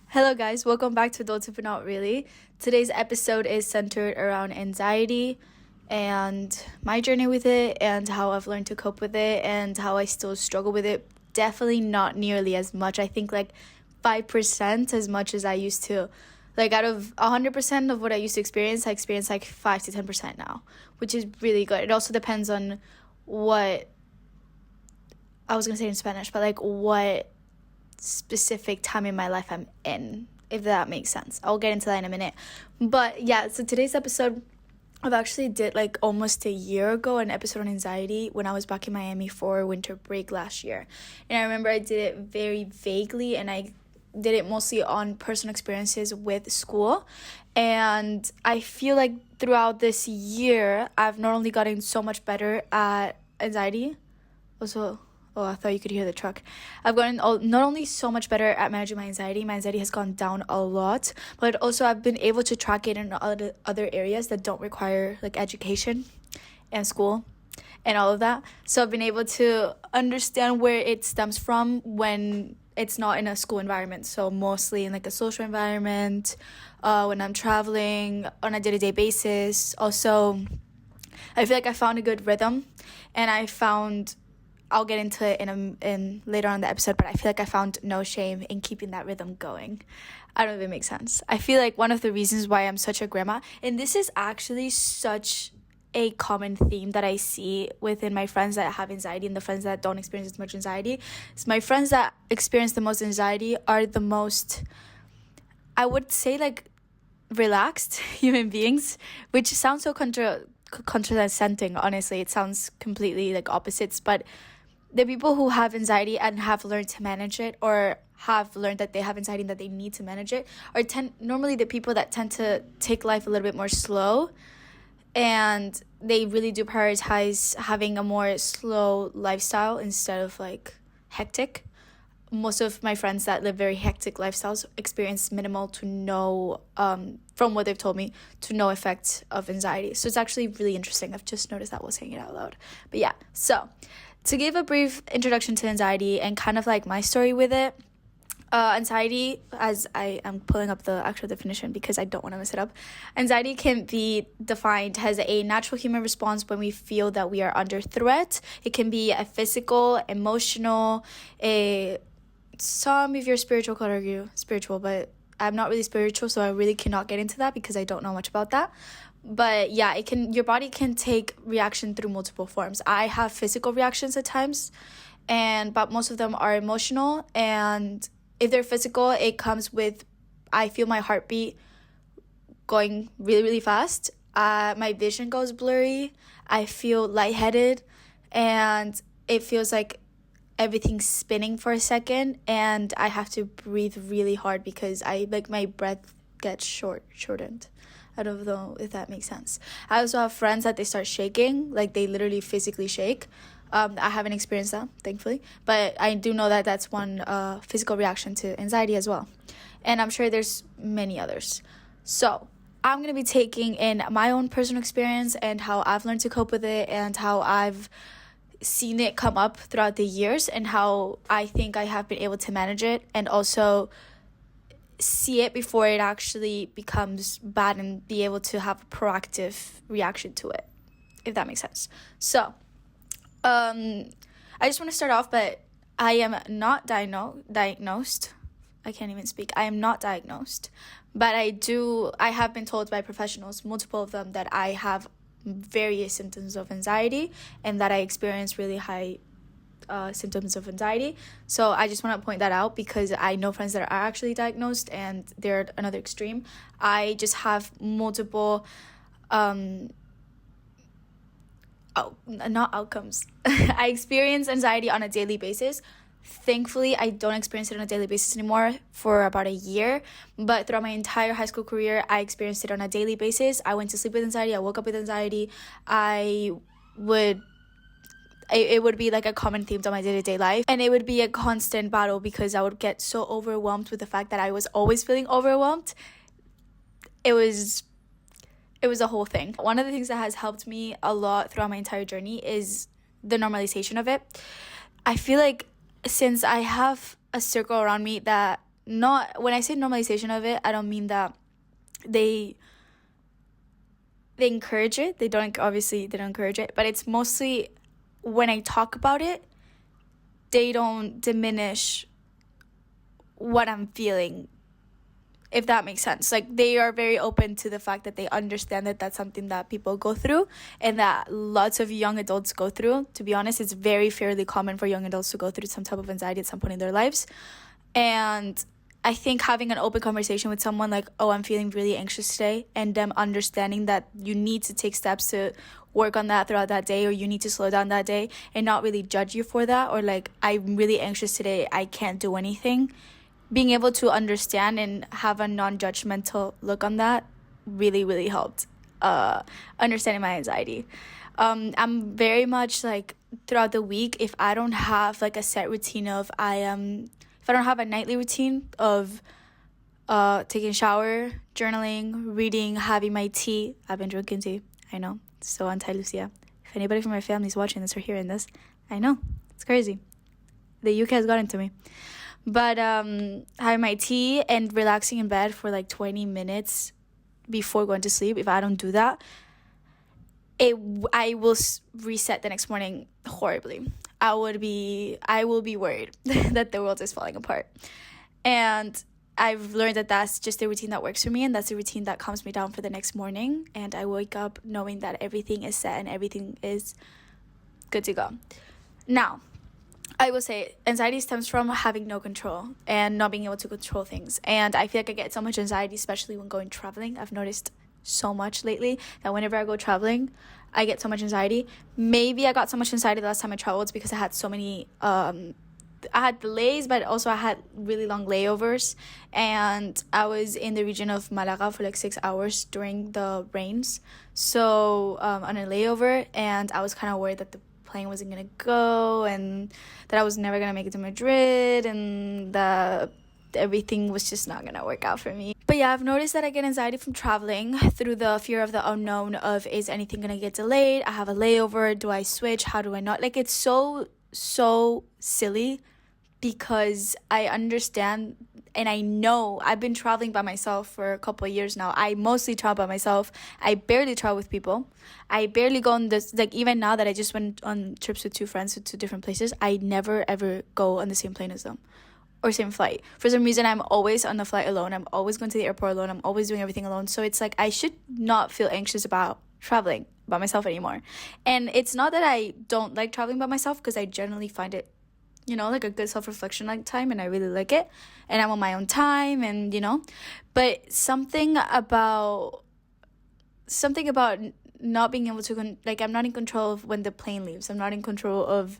Hello, guys. Welcome back to Adulthood But Not Really. Today's episode is centered around anxiety and my journey with it and how I've learned to cope with it and how I still struggle with it. Definitely not nearly as much. I think like 5% as much as I used to. Like out of 100% of what I used to experience, I experience like 5 to 10% now, which is really good. It also depends on what I was going to say in Spanish, but like what specific time in my life I'm in, if that makes sense. I'll get into that in a minute. But yeah, so today's episode, I've actually did like almost a year ago an episode on anxiety when I was back in Miami for winter break last year. And I remember I did it very vaguely and I did it mostly on personal experiences with school. And I feel like throughout this year, I've not only gotten so much better at anxiety, also I thought you could hear the truck. I've gotten not only so much better at managing my anxiety has gone down a lot, but also I've been able to track it in other areas that don't require like education and school and all of that. So I've been able to understand where it stems from when it's not in a school environment. So mostly in like a social environment, when I'm traveling on a day-to-day basis. Also, I feel like I found a good rhythm, and I'll get into it in later on in the episode, but I feel like I found no shame in keeping that rhythm going. I don't know if it makes sense. I feel like one of the reasons why I'm such a grandma, and this is actually such a common theme that I see within my friends that have anxiety and the friends that don't experience as much anxiety, is my friends that experience the most anxiety are the most, I would say, like, relaxed human beings, which sounds so contradicting. Honestly, it sounds completely like opposites, but the people who have anxiety and have learned to manage it, or have learned that they have anxiety and that they need to manage it, are normally the people that tend to take life a little bit more slow, and they really do prioritize having a more slow lifestyle instead of like hectic. Most of my friends that live very hectic lifestyles experience minimal to no, from what they've told me, to no effect of anxiety. So it's actually really interesting. I've just noticed that while saying it out loud. But yeah, so to give a brief introduction to anxiety and kind of like my story with it, anxiety, as I am pulling up the actual definition because I don't want to mess it up. Anxiety can be defined as a natural human response when we feel that we are under threat. It can be a physical, emotional, some of your spiritual could argue spiritual, but I'm not really spiritual, so I really cannot get into that because I don't know much about that. But yeah, your body can take reaction through multiple forms. I have physical reactions at times, but most of them are emotional. And if they're physical, it comes with, I feel my heartbeat going really, really fast. My vision goes blurry. I feel lightheaded, and it feels like everything's spinning for a second, and I have to breathe really hard because my breath gets shortened. I don't know if that makes sense. I also have friends that they start shaking, like they literally physically shake. I haven't experienced that, thankfully, but I do know that that's one physical reaction to anxiety as well, and I'm sure there's many others. So I'm going to be taking in my own personal experience and how I've learned to cope with it and how I've seen it come up throughout the years and how I think I have been able to manage it, and also see it before it actually becomes bad and be able to have a proactive reaction to it, if that makes sense. So I just want to start off, but I am not diagnosed. I can't even speak. I am not diagnosed, but I have been told by professionals, multiple of them, that I have various symptoms of anxiety and that I experience really high symptoms of anxiety. So I just want to point that out because I know friends that are actually diagnosed and they're at another extreme. I just have multiple not outcomes. I experience anxiety on a daily basis. Thankfully, I don't experience it on a daily basis anymore for about a year. But throughout my entire high school career, I experienced it on a daily basis. I went to sleep with anxiety. I woke up with anxiety. It would be like a common theme to my day-to-day life. And it would be a constant battle because I would get so overwhelmed with the fact that I was always feeling overwhelmed. It was a whole thing. One of the things that has helped me a lot throughout my entire journey is the normalization of it. I feel like since I have a circle around me that not, when I say normalization of it, I don't mean that they encourage it. They don't encourage it, but it's mostly when I talk about it, they don't diminish what I'm feeling, if that makes sense. Like, they are very open to the fact that they understand that that's something that people go through and that lots of young adults go through. To be honest, it's very fairly common for young adults to go through some type of anxiety at some point in their lives. And I think having an open conversation with someone like, oh, I'm feeling really anxious today, and them understanding that you need to take steps to work on that throughout that day, or you need to slow down that day, and not really judge you for that, or like, I'm really anxious today, I can't do anything. Being able to understand and have a non-judgmental look on that really, really helped understanding my anxiety. I'm very much like, throughout the week, if I don't have like a set routine of if I don't have a nightly routine of taking a shower, journaling, reading, having my tea. I've been drinking tea. I know. It's so anti-Lucia. If anybody from my family is watching this or hearing this, I know. It's crazy. The UK has gotten to me. But having my tea and relaxing in bed for like 20 minutes before going to sleep, if I don't do that, I will reset the next morning horribly. I will be worried that the world is falling apart. And I've learned that that's just the routine that works for me, and that's the routine that calms me down for the next morning. And I wake up knowing that everything is set and everything is good to go. Now, I will say anxiety stems from having no control and not being able to control things. And I feel like I get so much anxiety, especially when going traveling. I've noticed so much lately that whenever I go traveling, I get so much anxiety. Maybe I got so much anxiety the last time I traveled because I had so many I had delays, but also I had really long layovers, and I was in the region of Malaga for like 6 hours during the rains, so on a layover, and I was kind of worried that the plane wasn't gonna go and that I was never gonna make it to Madrid, and that everything was just not gonna work out for me. But yeah, I've noticed that I get anxiety from traveling through the fear of the unknown of, is anything gonna get delayed? I have a layover, do I switch? How do I not? Like, it's so silly, because I understand and I know I've been traveling by myself for a couple of years now. I mostly travel by myself. I barely travel with people. I barely go on this, like, even now that I just went on trips with two friends to two different places, I never ever go on the same plane as them or same flight. For some reason, I'm always on the flight alone. I'm always going to the airport alone. I'm always doing everything alone. So it's like, I should not feel anxious about traveling by myself anymore. And it's not that I don't like traveling by myself, because I generally find it, like a good self-reflection like time, and I really like it, and I'm on my own time, and but something about not being able to I'm not in control of when the plane leaves. I'm not in control of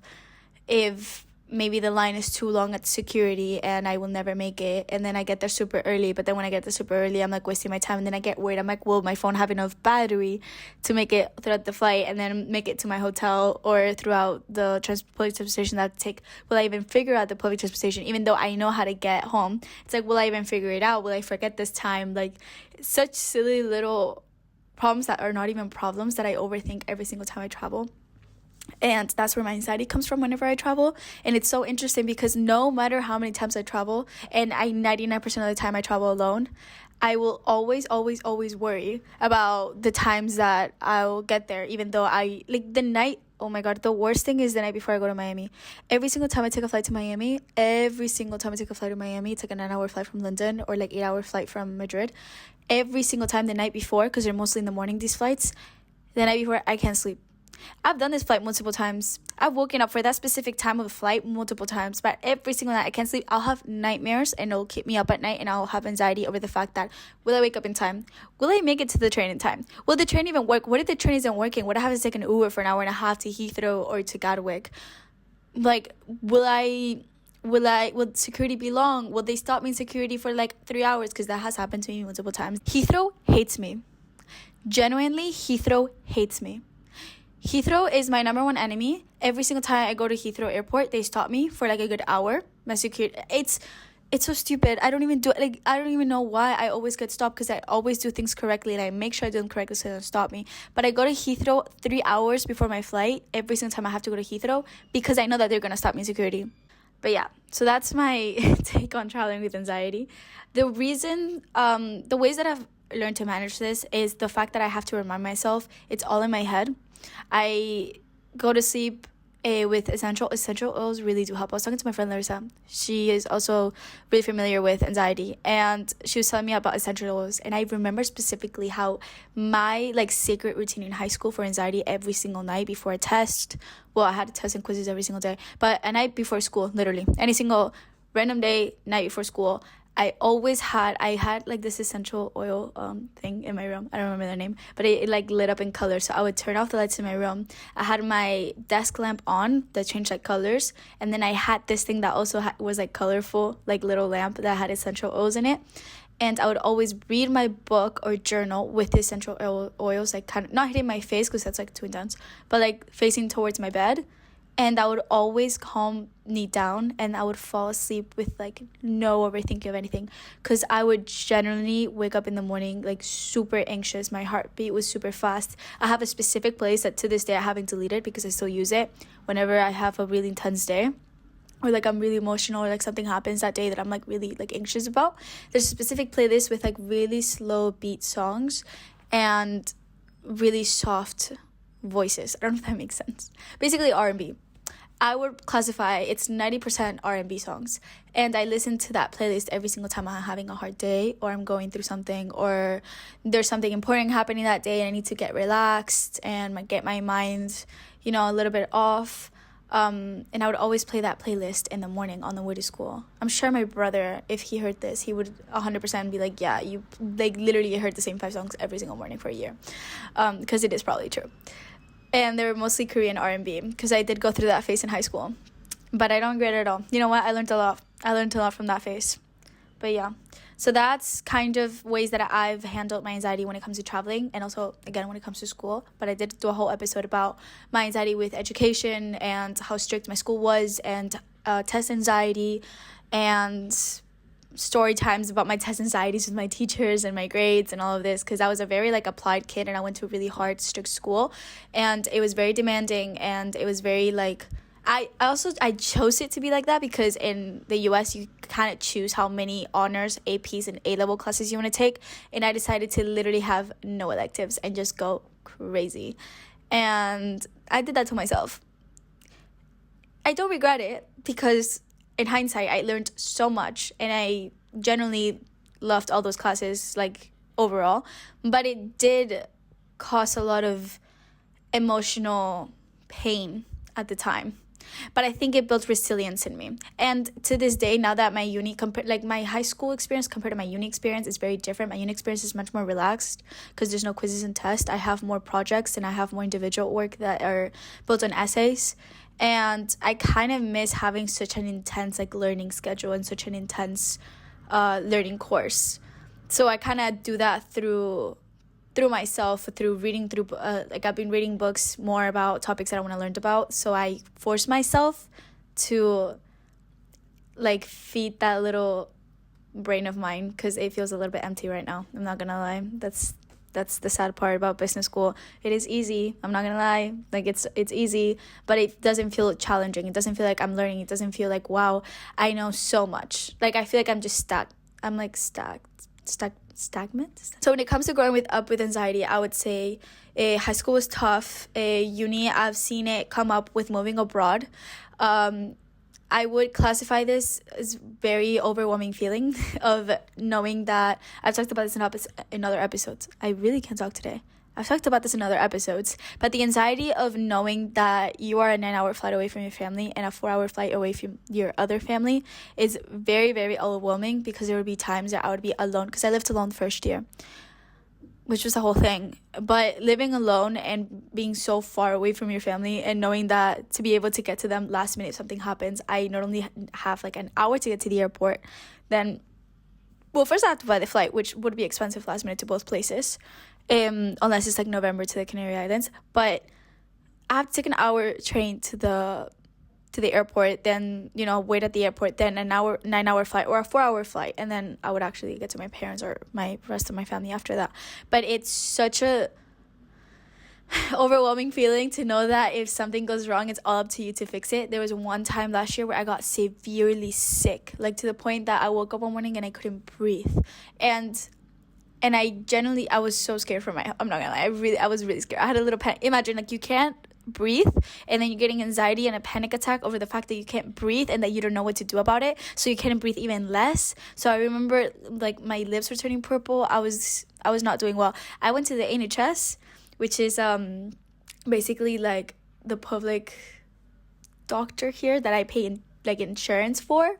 if maybe the line is too long at security and I will never make it, and then I get there super early, but then when I get there super early, I'm like wasting my time, and then I get worried. I'm like, will my phone have enough battery to make it throughout the flight and then make it to my hotel or throughout the public transportation that I take? Will I even figure out the public transportation even though I know how to get home? It's like, will I even figure it out? Will I forget this time? Like, such silly little problems that are not even problems that I overthink every single time I travel. And that's where my anxiety comes from whenever I travel. And it's so interesting because no matter how many times I travel, and 99% of the time I travel alone, I will always worry about the times that I'll get there, even though the night, oh my God, the worst thing is the night before I go to Miami. Every single time I take a flight to Miami, it's like a 9-hour flight from London or like 8-hour flight from Madrid. Every single time the night before, because they're mostly in the morning, these flights, the night before, I can't sleep. I've done this flight multiple times. I've woken up for that specific time of the flight multiple times, but every single night I can't sleep. I'll have nightmares and it'll keep me up at night, and I'll have anxiety over the fact that, will I wake up in time? Will I make it to the train in time? Will the train even work? What if the train isn't working? What if I have to take an Uber for an hour and a half to Heathrow or to Gatwick? Like, will security be long? Will they stop me in security for like 3 hours? Because that has happened to me multiple times. Heathrow hates me. Genuinely, Heathrow hates me. Heathrow is my number one enemy. Every single time I go to Heathrow Airport, they stop me for like a good hour. My security, it's so stupid. I don't even know why I always get stopped, because I always do things correctly and I make sure I do them correctly so they don't stop me. But I go to Heathrow 3 hours before my flight every single time I have to go to Heathrow, because I know that they're gonna stop me in security. But yeah, so that's my take on traveling with anxiety. The reason, the ways that I've learned to manage this is the fact that I have to remind myself it's all in my head. I go to sleep with essential oils really do help. I was talking to my friend Larissa. She is also really familiar with anxiety, and she was telling me about essential oils. And I remember specifically how my like secret routine in high school for anxiety every single night before a test. Well, I had tests and quizzes every single day, but a night before school, literally any single random day, night before school, I had like this essential oil thing in my room. I don't remember the name, but it like lit up in color. So I would turn off the lights in my room. I had my desk lamp on that changed like colors, and then I had this thing that also was like colorful, like little lamp that had essential oils in it. And I would always read my book or journal with the essential oils, like kind of not hitting my face because that's like too intense, but like facing towards my bed. And that would always calm me down, and I would fall asleep with like no overthinking of anything, because I would generally wake up in the morning like super anxious. My heartbeat was super fast. I have a specific place that to this day I haven't deleted because I still use it whenever I have a really intense day, or like I'm really emotional, or like something happens that day that I'm like really like anxious about. There's a specific playlist with like really slow beat songs and really soft voices. I don't know if that makes sense. Basically R&B. I would classify it's 90% R&B songs, and I listen to that playlist every single time I'm having a hard day, or I'm going through something, or there's something important happening that day and I need to get relaxed and get my mind, a little bit off. And I would always play that playlist in the morning on the way to school. I'm sure my brother, if he heard this, he would 100% be like, yeah, you like literally heard the same 5 songs every single morning for a year, because it is probably true. And they were mostly Korean R&B, because I did go through that phase in high school. But I don't regret it at all. You know what? I learned a lot. From that phase. But yeah. So that's kind of ways that I've handled my anxiety when it comes to traveling, and also, again, when it comes to school. But I did do a whole episode about my anxiety with education and how strict my school was, and test anxiety, and story times about my test anxieties with my teachers and my grades and all of this, because I was a very like applied kid, and I went to a really hard, strict school, and it was very demanding, and it was very like I chose it to be like that because in the US you kind of choose how many honors, APs, and A-level classes you want to take, and I decided to literally have no electives and just go crazy, and I did that to myself. I don't regret it, because in hindsight, I learned so much, and I generally loved all those classes, like, overall. But it did cause a lot of emotional pain at the time. But I think it built resilience in me. And to this day, now that my my high school experience compared to my uni experience is very different. My uni experience is much more relaxed because there's no quizzes and tests. I have more projects, and I have more individual work that are built on essays. And I kind of miss having such an intense like learning schedule and such an intense learning course. So I kind of do that through myself, through reading through I've been reading books more about topics that I want to learn about. So I force myself to like feed that little brain of mine, because it feels a little bit empty right now. I'm not gonna lie. That's the sad part about business school. It is easy. I'm not gonna lie. Like it's easy, but it doesn't feel challenging. It doesn't feel like I'm learning. It doesn't feel like, wow, I know so much. Like I feel like I'm just stuck. I'm like stagnant. So when it comes to growing up with anxiety, I would say high school was tough. Uni, I've seen it come up with moving abroad. I would classify this as very overwhelming feeling of knowing that I've talked about this in other episodes. I really can't talk today. I've talked about this in other episodes, but the anxiety of knowing that you are a 9-hour flight away from your family and a 4-hour flight away from your other family is very, very overwhelming, because there would be times that I would be alone, because I lived alone first year, which was the whole thing. But living alone and being so far away from your family, and knowing that to be able to get to them last minute if something happens, I not only have like an hour to get to the airport, then, well, first I have to buy the flight, which would be expensive last minute to both places, unless it's like November to the Canary Islands. But I have to take an hour train to the airport, then wait at the airport, then an 9-hour flight or a 4-hour flight, and then I would actually get to my parents or my rest of my family after that. But it's such a overwhelming feeling to know that if something goes wrong, it's all up to you to fix it. There was one time last year where I got severely sick, like to the point that I woke up one morning and I couldn't breathe. And I was so scared for I'm not gonna lie, I was really scared. I had a little panic. Imagine, like, you can't breathe and then you're getting anxiety and a panic attack over the fact that you can't breathe and that you don't know what to do about it, so you can't breathe even less. So I remember, like, my lips were turning purple. I was not doing well. I went to the NHS, which is basically like the public doctor here that I pay insurance for.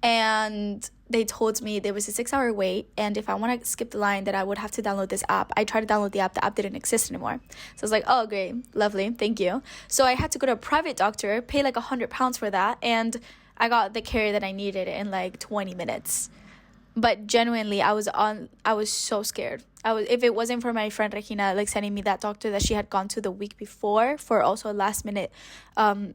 And they told me there was a 6-hour wait, and if I want to skip the line, that I would have to download this app. I tried to download the app didn't exist anymore. So I was like, oh, great, lovely, thank you. So I had to go to a private doctor, pay like £100 for that, and I got the care that I needed in like 20 minutes. But genuinely, I was so scared. If it wasn't for my friend Regina, like, sending me that doctor that she had gone to the week before for also last minute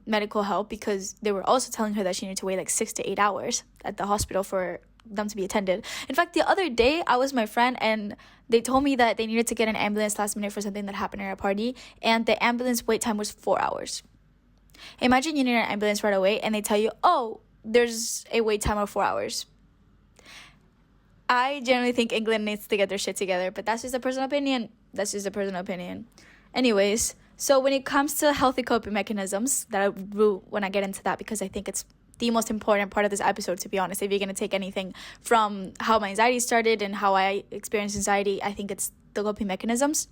medical help, because they were also telling her that she needed to wait like 6 to 8 hours at the hospital for them to be attended. In fact, the other day I was with my friend and they told me that they needed to get an ambulance last minute for something that happened at a party, and the ambulance wait time was 4 hours. Imagine you need an ambulance right away and they tell you, oh, there's a wait time of 4 hours. I generally think England needs to get their shit together, but that's just a personal opinion. Anyways, so when it comes to healthy coping mechanisms, that I will when I get into that, because I think it's the most important part of this episode, to be honest. If you're going to take anything from how my anxiety started and how I experienced anxiety, I think it's the coping mechanisms.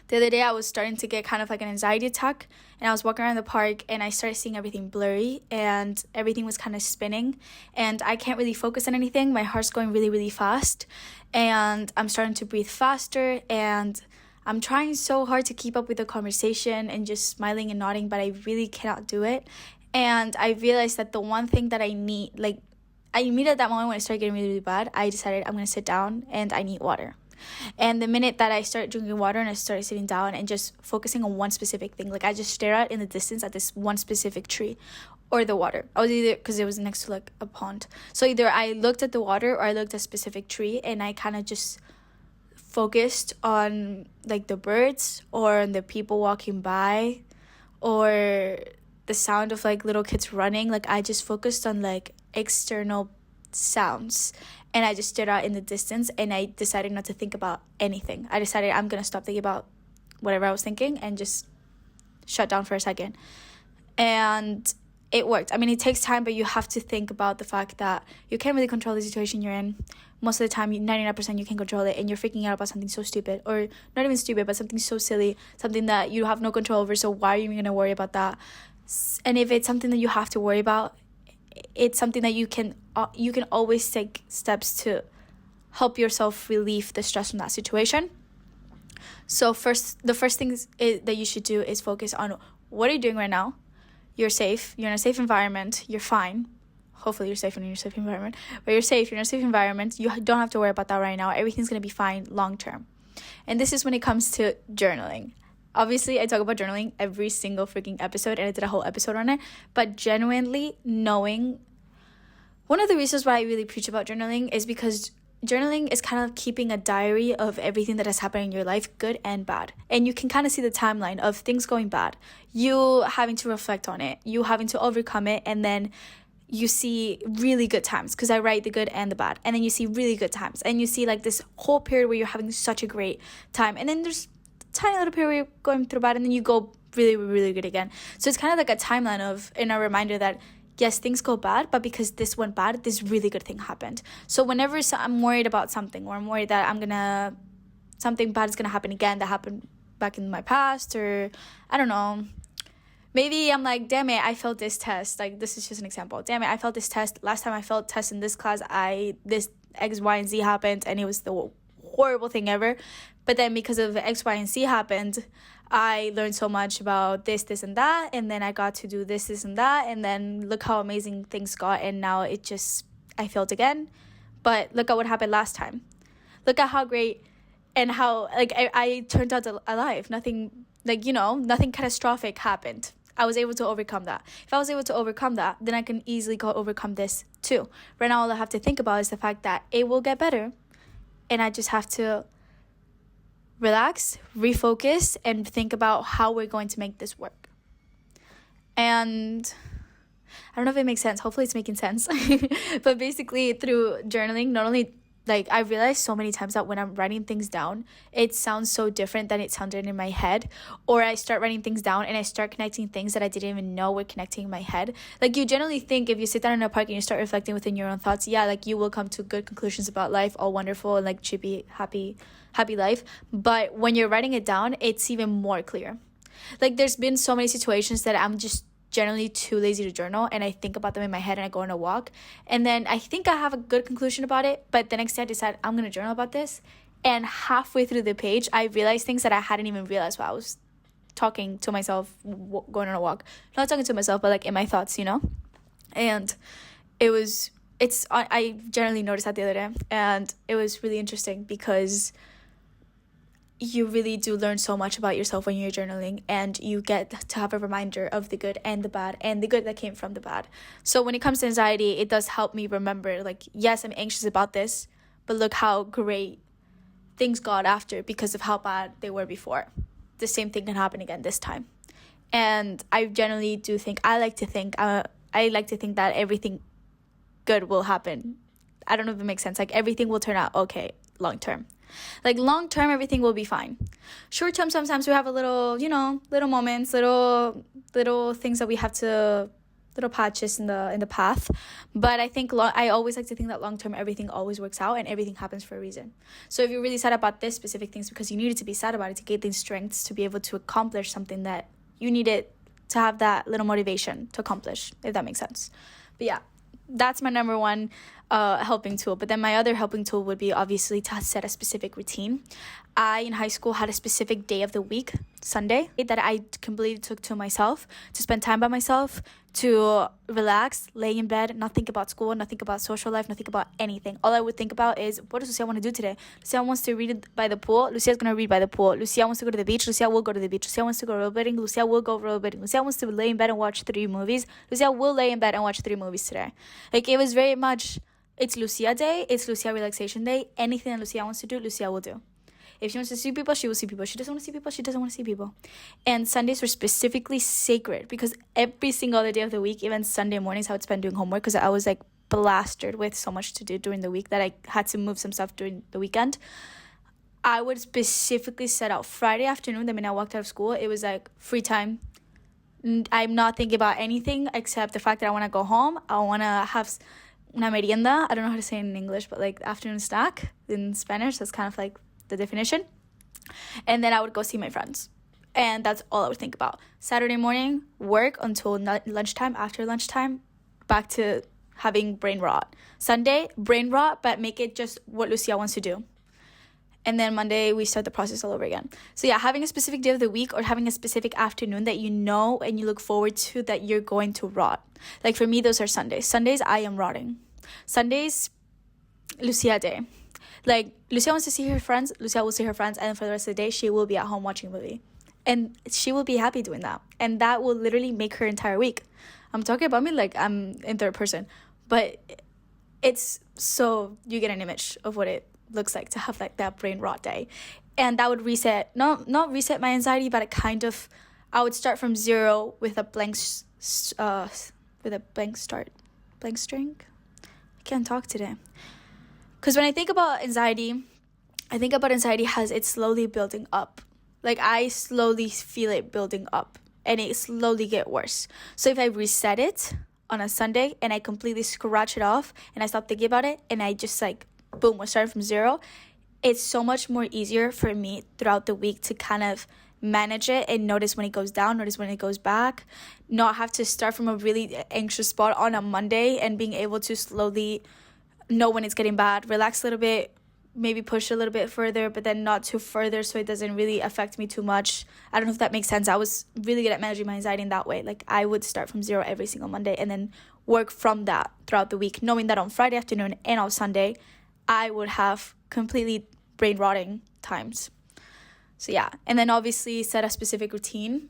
The other day I was starting to get kind of like an anxiety attack, and I was walking around the park and I started seeing everything blurry and everything was kind of spinning, and I can't really focus on anything. My heart's going really, really fast, and I'm starting to breathe faster, and I'm trying so hard to keep up with the conversation and just smiling and nodding, but I really cannot do it. And I realized that the one thing that I need, like, I immediately at that moment when it started getting really, really bad, I decided I'm going to sit down and I need water. And the minute that I started drinking water and I started sitting down and just focusing on one specific thing, like I just stare out in the distance at this one specific tree or the water. I was either, because it was next to like a pond, so either I looked at the water or I looked at a specific tree, and I kind of just focused on like the birds or on the people walking by or the sound of like little kids running. Like I just focused on like external sounds, and I just stood out in the distance, and I decided not to think about anything. I decided I'm gonna stop thinking about whatever I was thinking and just shut down for a second. And it worked. I mean, it takes time, but you have to think about the fact that you can't really control the situation you're in. Most of the time, 99% you can control it, and you're freaking out about something so stupid, or not even stupid, but something so silly, something that you have no control over. So why are you gonna worry about that? And if it's something that you have to worry about, it's something that you can always take steps to help yourself relieve the stress from that situation. So the first thing that you should do is focus on what are you doing right now. You're safe. You're in a safe environment. You're fine. Hopefully you're safe in your safe environment. But you're safe. You're in a safe environment. You don't have to worry about that right now. Everything's going to be fine long term. And this is when it comes to journaling. Obviously, I talk about journaling every single freaking episode, and I did a whole episode on it. But genuinely knowing, one of the reasons why I really preach about journaling is because journaling is kind of keeping a diary of everything that has happened in your life, good and bad. And you can kind of see the timeline of things going bad, you having to reflect on it, you having to overcome it, and then you see really good times, because I write the good and the bad. And then you see really good times, and you see like this whole period where you're having such a great time. And then there's tiny little period where you're going through bad, and then you go really, really good again. So it's kind of like a timeline and a reminder that yes, things go bad, but because this went bad, this really good thing happened. So whenever I'm worried about something, or I'm worried that something bad is gonna happen again that happened back in my past, or I don't know, maybe I'm like, damn it, I failed this test. Like, this is just an example. Damn it, I failed this test. Last time I failed test in this class, this X, Y, and Z happened, and it was the horrible thing ever. But then because of X, Y, and Z happened, I learned so much about this, and that, and then I got to do this, and that, and then look how amazing things got, and now I failed again. But look at what happened last time. Look at how great and how, like, I turned out alive. Nothing, like, nothing catastrophic happened. I was able to overcome that. If I was able to overcome that, then I can easily overcome this too. Right now, all I have to think about is the fact that it will get better, and I just have to relax, refocus, and think about how we're going to make this work. And I don't know if it makes sense. Hopefully it's making sense. But basically through journaling, not only like I realized so many times that when I'm writing things down, it sounds so different than it sounded in my head. Or I start writing things down and I start connecting things that I didn't even know were connecting in my head. Like you generally think if you sit down in a park and you start reflecting within your own thoughts, yeah, like you will come to good conclusions about life, all wonderful and like chippy, happy life. But when you're writing it down, it's even more clear. Like there's been so many situations that I'm just generally too lazy to journal, and I think about them in my head and I go on a walk, and then I think I have a good conclusion about it, but the next day I decide I'm gonna journal about this, and halfway through the page I realized things that I hadn't even realized while I was talking to myself, going on a walk, not talking to myself but like in my thoughts, and I generally noticed that the other day, and it was really interesting because you really do learn so much about yourself when you're journaling, and you get to have a reminder of the good and the bad and the good that came from the bad. So when it comes to anxiety, it does help me remember, like, yes, I'm anxious about this, but look how great things got after because of how bad they were before. The same thing can happen again this time. And I generally do think, I like to think that everything good will happen. I don't know if it makes sense. Like everything will turn out okay long term. Like long term, everything will be fine. Short term, sometimes we have a little, little moments, little things that we have to, little patches in the path. But I think I always like to think that long term, everything always works out and everything happens for a reason. So if you're really sad about this specific things because you needed to be sad about it to get these strengths to be able to accomplish something that you needed to have that little motivation to accomplish, if that makes sense. But yeah, that's my number one helping tool. But then my other helping tool would be obviously to set a specific routine. I in high school had a specific day of the week, Sunday, that I completely took to myself to spend time by myself, to relax, lay in bed, not think about school, not think about social life, not think about anything. All I would think about is, what does Lucia want to do today? Lucia wants to read by the pool. Lucia's going to read by the pool. Lucia wants to go to the beach. Lucia will go to the beach. Lucia wants to go rollerblading. Lucia will go rollerblading. Lucia wants to lay in bed and watch 3 movies. Lucia will lay in bed and watch 3 movies today. Like it was very much, it's Lucia day, it's Lucia relaxation day. Anything that Lucia wants to do, Lucia will do. If she wants to see people, she will see people. She doesn't want to see people, she doesn't want to see people. And Sundays were specifically sacred because every single other day of the week, even Sunday mornings, I would spend doing homework because I was like blasted with so much to do during the week that I had to move some stuff during the weekend. I would specifically set out Friday afternoon, the minute I walked out of school, it was like free time. I'm not thinking about anything except the fact that I want to go home. I want to have una merienda. I don't know how to say it in English, but like afternoon snack in Spanish. That's kind of like the definition. And then I would go see my friends. And that's all I would think about. Saturday morning, work until lunchtime. After lunchtime, back to having brain rot. Sunday, brain rot, but make it just what Lucia wants to do. And then Monday, we start the process all over again. So yeah, having a specific day of the week or having a specific afternoon that you know and you look forward to that you're going to rot. Like for me, those are Sundays. Sundays, I am rotting. Sundays, Lucia day. Like, Lucia wants to see her friends, Lucia will see her friends, and then for the rest of the day, she will be at home watching a movie. And she will be happy doing that. And that will literally make her entire week. I'm talking about me like I'm in third person. But it's so, you get an image of what it looks like to have like that brain rot day. And that would reset, not reset my anxiety, but I would start from zero with a blank string. I can't talk today. Because when I think about anxiety as it's slowly building up. Like I slowly feel it building up and it slowly get worse. So if I reset it on a Sunday and I completely scratch it off and I stop thinking about it and I just like, boom, we're starting from zero, it's so much more easier for me throughout the week to kind of manage it and notice when it goes down, notice when it goes back, not have to start from a really anxious spot on a Monday and being able to slowly know when it's getting bad, relax a little bit, maybe push a little bit further, but then not too further so it doesn't really affect me too much. I don't know if that makes sense. I was really good at managing my anxiety in that way. Like I would start from zero every single Monday and then work from that throughout the week, knowing that on Friday afternoon and on Sunday, I would have completely brain rotting times. So yeah, and then obviously set a specific routine.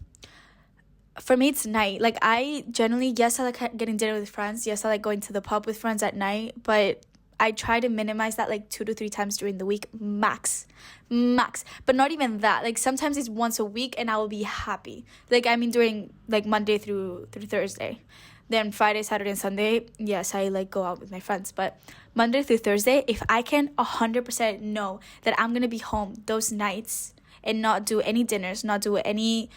For me, it's night. Like I generally, yes, I like getting dinner with friends. Yes, I like going to the pub with friends at night, but I try to minimize that like 2 to 3 times during the week, max. But not even that. Like sometimes it's once a week and I will be happy. Like I mean during like Monday through Thursday. Then Friday, Saturday, and Sunday, yes, I like go out with my friends. But Monday through Thursday, if I can 100% know that I'm gonna be home those nights and not do any dinners, not do any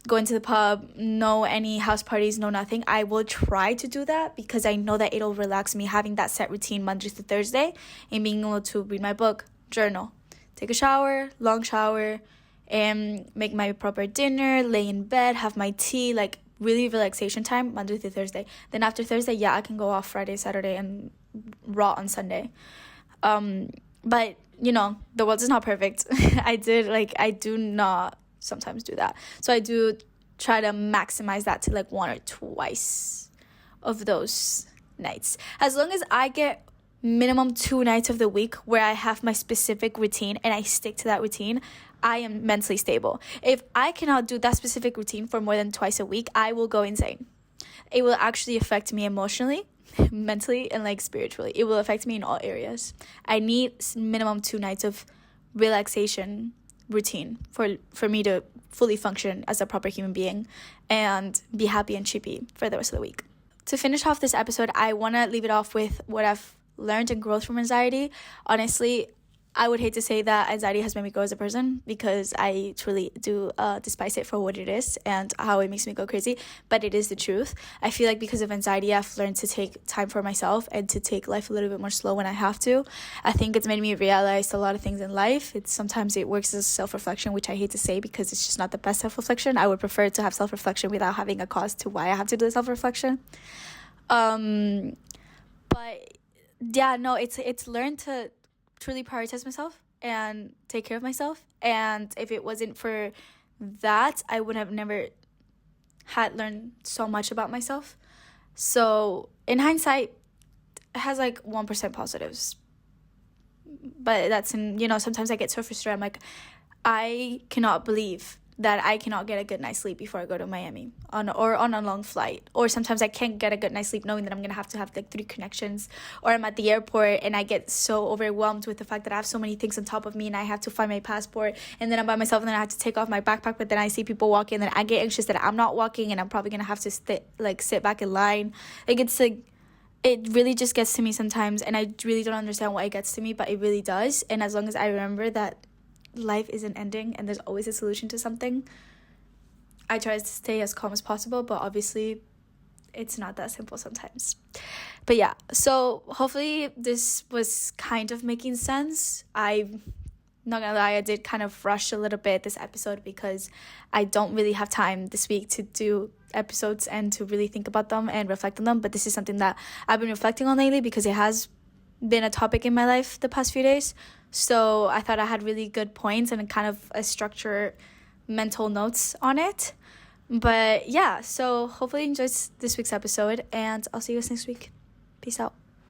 going to the pub, no any house parties, no nothing, I will try to do that because I know that it'll relax me having that set routine Monday to Thursday and being able to read my book, journal, take a shower, long shower, and make my proper dinner, lay in bed, have my tea, like really relaxation time Monday through Thursday. Then after Thursday, yeah, I can go off Friday, Saturday, and raw on Sunday. But you know, the world is not perfect. I do not sometimes do that. So I do try to maximize that to like 1 or twice of those nights. As long as I get minimum 2 nights of the week where I have my specific routine and I stick to that routine, I am mentally stable. If I cannot do that specific routine for more than twice a week, I will go insane. It will actually affect me emotionally, mentally, and like spiritually. It will affect me in all areas. I need minimum 2 nights of relaxation routine for me to fully function as a proper human being and be happy and chippy for the rest of the week. To finish off this episode, I want to leave it off with what I've learned and growth from anxiety. Honestly, I would hate to say that anxiety has made me grow as a person because I truly do despise it for what it is and how it makes me go crazy, but it is the truth. I feel like because of anxiety, I've learned to take time for myself and to take life a little bit more slow when I have to. I think it's made me realize a lot of things in life. Sometimes it works as self-reflection, which I hate to say because it's just not the best self-reflection. I would prefer to have self-reflection without having a cause to why I have to do the self-reflection. But yeah, no, it's learned to truly prioritize myself and take care of myself. And if it wasn't for that, I would have never had learned so much about myself. So in hindsight, it has like 1% positives. But that's sometimes I get so frustrated. I'm like, I cannot believe that I cannot get a good night's sleep before I go to Miami on a long flight. Or sometimes I can't get a good night's sleep knowing that I'm going to have like 3 connections. Or I'm at the airport and I get so overwhelmed with the fact that I have so many things on top of me and I have to find my passport. And then I'm by myself and then I have to take off my backpack. But then I see people walking and then I get anxious that I'm not walking and I'm probably going to have to sit back in line. It really just gets to me sometimes. And I really don't understand why it gets to me, but it really does. And as long as I remember that life isn't ending and there's always a solution to something, I try to stay as calm as possible, but obviously it's not that simple sometimes. But yeah, so hopefully this was kind of making sense. I'm not gonna lie, I did kind of rush a little bit this episode because I don't really have time this week to do episodes and to really think about them and reflect on them. But this is something that I've been reflecting on lately because it has been a topic in my life the past few days. So I thought I had really good points and kind of a structured mental notes on it. But yeah, so hopefully you enjoyed this week's episode and I'll see you guys next week. Peace out.